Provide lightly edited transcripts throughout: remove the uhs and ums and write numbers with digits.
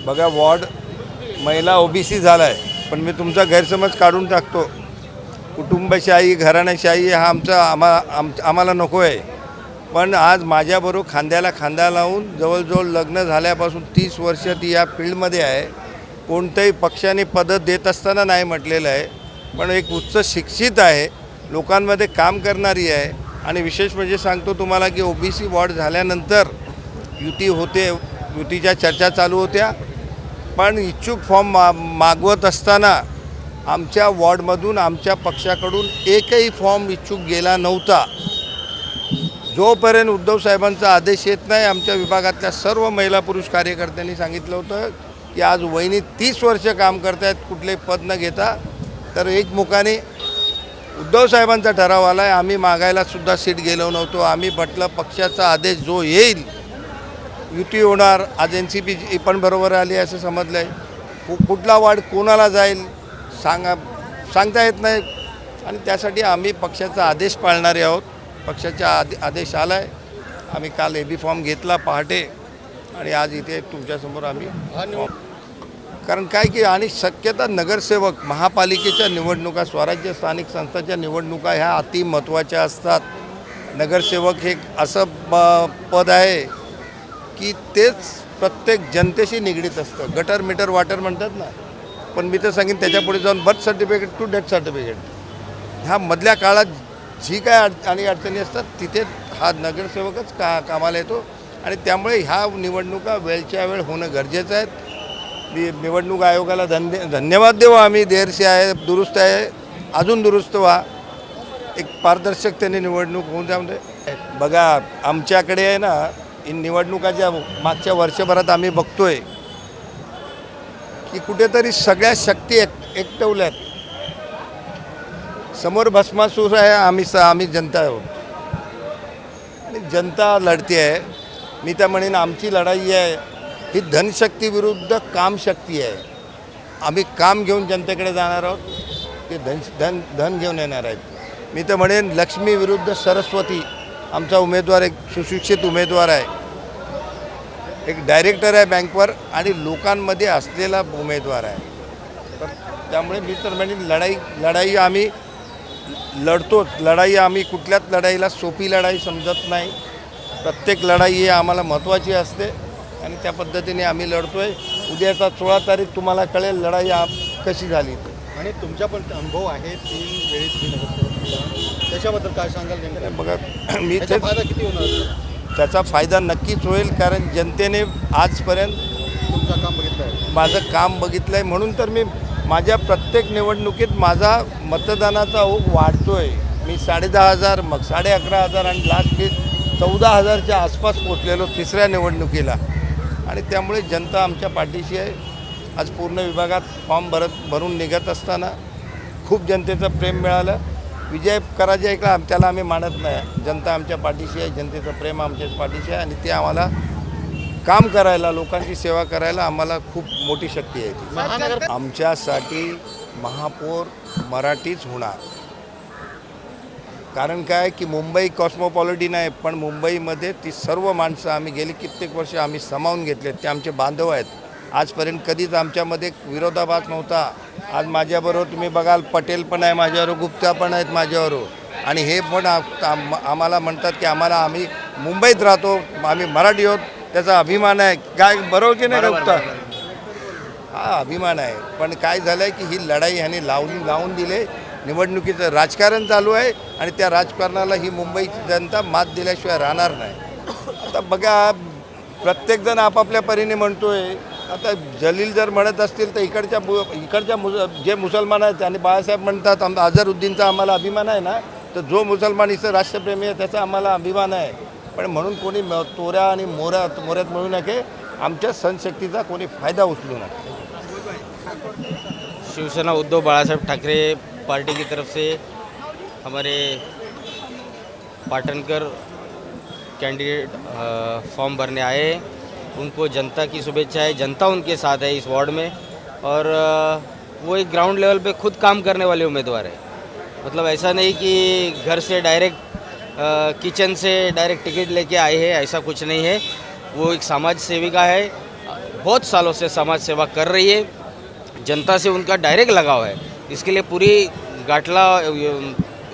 बघा वॉर्ड महिला ओबीसी झाला आहे, पण मी तुमचा गैरसमज काढून टाकतो. कुटुंबशाही घराणेशाही हा आम्हाला नको आहे. पण आज माझ्याबरोबर खांद्याला खांदा लावून जवळजवळ लग्न झाल्यापासून 30 वर्ष ती या फील्डमध्ये आहे. कोणत्याही पक्षाने पदं देत असताना नाही म्हटलेलं आहे. पण एक उच्च शिक्षित आहे, लोकांमध्ये काम करणारी आहे. आणि विशेष म्हणजे सांगतो तुम्हाला की ओबीसी वॉर्ड झाल्यानंतर युती होते, युतीच्या चर्चा चालू होत्या. पण इच्छुक फॉर्म मागवत असताना आमच्या वॉर्डमधून आमच्या पक्षाकडून एकही फॉर्म इच्छुक गेला नव्हता. जोपर्यंत उद्धव साहेबांचा आदेश येत नाही, आमच्या विभागातल्या सर्व महिला पुरुष कार्यकर्त्यांनी सांगितलं होतं की आज वहिनी 30 वर्ष काम करत आहेत कुठले पद न घेता. तर एकमुखाने उद्धव साहेबांचा ठराव आला आहे. आम्ही मागायलासुद्धा सीट गेलो नव्हतो. आम्ही म्हटलं पक्षाचा आदेश जो येईल युती होणार. आज NCP पण बरोबर आली असं समजलं आहे. कुठला वार्ड कोणाला जाईल सांगता येत नाही. आणि त्यासाठी आम्ही पक्षाचा आदेश पाळणारे आहोत. पक्षाचा आदेश आला आहे. आम्ही काल AB फॉर्म घेतला पहाटे आणि आज इथे तुमच्यासमोर आम्ही कारण काय की आणि शक्यता नगरसेवक महापालिकेच्या निवडणुका स्वराज्य स्थानिक संस्थांच्या निवडणुका ह्या अति महत्त्वाच्या असतात. नगरसेवक हे असं पद आहे की तेच प्रत्येक जनतेशी निगडीत असतं. गटर मीटर वाटर म्हणतात ना, पण मी तर सांगेन त्याच्यापुढे जाऊन birth certificate to death certificate ह्या मधल्या काळात जी काय अडचणी असतात तिथे हा नगरसेवकच कामाला येतो. आणि त्यामुळे ह्या निवडणुका वेळच्या वेळ होणं गरजेचं आहे. निवडणूक आयोगाला धन्यवाद देऊ आम्ही. देरसे आहे, दुरुस्त आहे, अजून दुरुस्त व्हा. एक पारदर्शकतेने निवडणूक होऊन त्यामध्ये बघा आमच्याकडे आहे ना, निवडणुकाच्या मागच्या वर्षभरात आम्ही बघतोय की कुठेतरी सगळ्या शक्ती एकटवल्यात. समोर भस्मासूर आहे, आम्ही जनता आहोत आणि जनता लढते आहे. मी तर म्हणेन आमची लढाई आहे ही धनशक्ती विरुद्ध कामशक्ती आहे. आम्ही काम घेऊन जनतेकडे जाणार आहोत, ते धन घेऊन येणार आहेत. मी तर म्हणेन लक्ष्मी विरुद्ध सरस्वती. आमचा उमेदवार एक सुशिक्षित उमेदवार आहे, एक डायरेक्टर आहे बँकवर आणि लोकांमध्ये असलेला उमेदवार आहे. तर त्यामुळे मी तर म्हणेन लढाई आम्ही लढतोच. लढाई आम्ही कुठल्याच लढाईला सोपी लढाई समजत नाही. प्रत्येक लढाई ही आम्हाला महत्त्वाची असते आणि त्या पद्धतीने आम्ही लढतोय. उद्याचा 16 तारीख तुम्हाला कळेल लढाई कशी झाली. आणि तुमचा पण अनुभव आहे 3 वेळेस त्याच्याबद्दल काय सांगाल? बघा मी फायदा किती होणार? त्याचा फायदा नक्कीच होईल, कारण जनतेने आजपर्यंत तुमचं काम बघितलं आहे, माझं काम बघितलं आहे. म्हणून तर मी माझ्या प्रत्येक निवडणुकीत माझा मतदानाचा ओघ वाढतो आहे. मी 10,500 मग 11,500 आणि लास्ट मी 14,000च्या आसपास पोचलेलो तिसऱ्या निवडणुकीला. आणि त्यामुळे जनता आमच्या पाठीशी आहे. आज पूर्ण विभागात फॉर्म भरून निघत असताना खूप जनतेचं प्रेम मिळालं. विजय करायचे ऐकला त्याला आम्ही मानत नाही. जनता आमच्या पाठीशी आहे, जनतेचं प्रेम आमच्या पाठीशी आहे आणि ते आम्हाला काम करायला, लोकांची सेवा करायला आम्हाला खूप मोठी शक्ती आहे. आमच्यासाठी महापौर मराठीच होणार. कारण काय की मुंबई कॉस्मोपॉलिटन आहे, पण मुंबईमध्ये ती सर्व माणसं आम्ही गेली कित्येक वर्ष आम्ही सामावून घेतलेत. ते आमचे बांधव आहेत. आजपर्यंत कधीच आमच्यामध्ये विरोधाभास नव्हता. आज माझ्याबरोबर तुम्ही बघाल पटेल पण आहे माझ्याबरोबर, गुप्ता पण आहेत माझ्याबरोबर. आणि हे पण आम्हाला म्हणतात की आम्ही मुंबईत राहतो, आम्ही मराठी आहोत, त्याचा अभिमान आहे. काय बरोबर की नाही गुप्ता? हा अभिमान आहे. पण काय झालं आहे की ही लढाई ह्याने लावून दिले. निवडणुकीचं राजकारण चालू आहे आणि त्या राजकारणाला ही मुंबईची जनता मात दिल्याशिवाय राहणार नाही. आता बघा प्रत्येकजण आपापल्या परीने म्हणतोय. आता जलील जर म्हणत असतील तर इकडच्या जे मुसलमान आहेत आणि बाळासाहेब म्हणतात अझरुद्दीनचा आम्हाला अभिमान आहे ना, तर जो मुसलमान इथं राष्ट्रप्रेमी आहे त्याचा आम्हाला अभिमान आहे. पण म्हणून कोणी तोऱ्या आणि मोऱ्यात म्हणू नये. आमच्या सनशक्तीचा कोणी फायदा उचलू नये. शिवसेना उद्धव बाळासाहेब ठाकरे पार्टी की तरफ से हमारे पाटनकर कैंडिडेट फॉर्म भरने आए। उनको जनता की शुभेच्छा है। जनता उनके साथ है इस वार्ड में और वो एक ग्राउंड लेवल पे खुद काम करने वाले उम्मीदवार है। मतलब ऐसा नहीं कि घर से डायरेक्ट किचन से डायरेक्ट टिकट लेके आए हैं, ऐसा कुछ नहीं है। वो एक समाज सेविका है, बहुत सालों से समाज सेवा कर रही है, जनता से उनका डायरेक्ट लगाव है। इसके लिए पूरी गाटला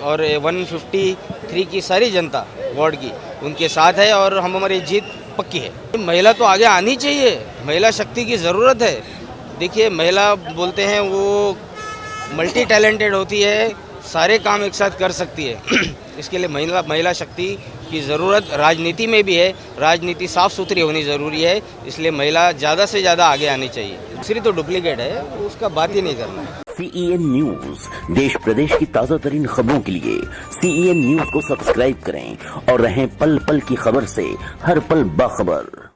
और 153 की सारी जनता वार्ड की उनके साथ है और हमारी जीत पक्की है। महिला तो आगे आनी चाहिए, महिला शक्ति की ज़रूरत है। देखिए, महिला बोलते हैं वो मल्टी टैलेंटेड होती है, सारे काम एक साथ कर सकती है। इसके लिए महिला शक्ति की ज़रूरत राजनीति में भी है। राजनीति साफ़ सुथरी होनी ज़रूरी है, इसलिए महिला ज़्यादा से ज़्यादा आगे आनी चाहिए। दूसरी तो डुप्लीकेट है, उसका बात ही नहीं करना है। CEN न्यूज देश प्रदेश की ताज़ा तरीन खबरों के लिए CEN न्यूज को सब्सक्राइब करें और रहें पल पल की खबर से हर पल बाखबर।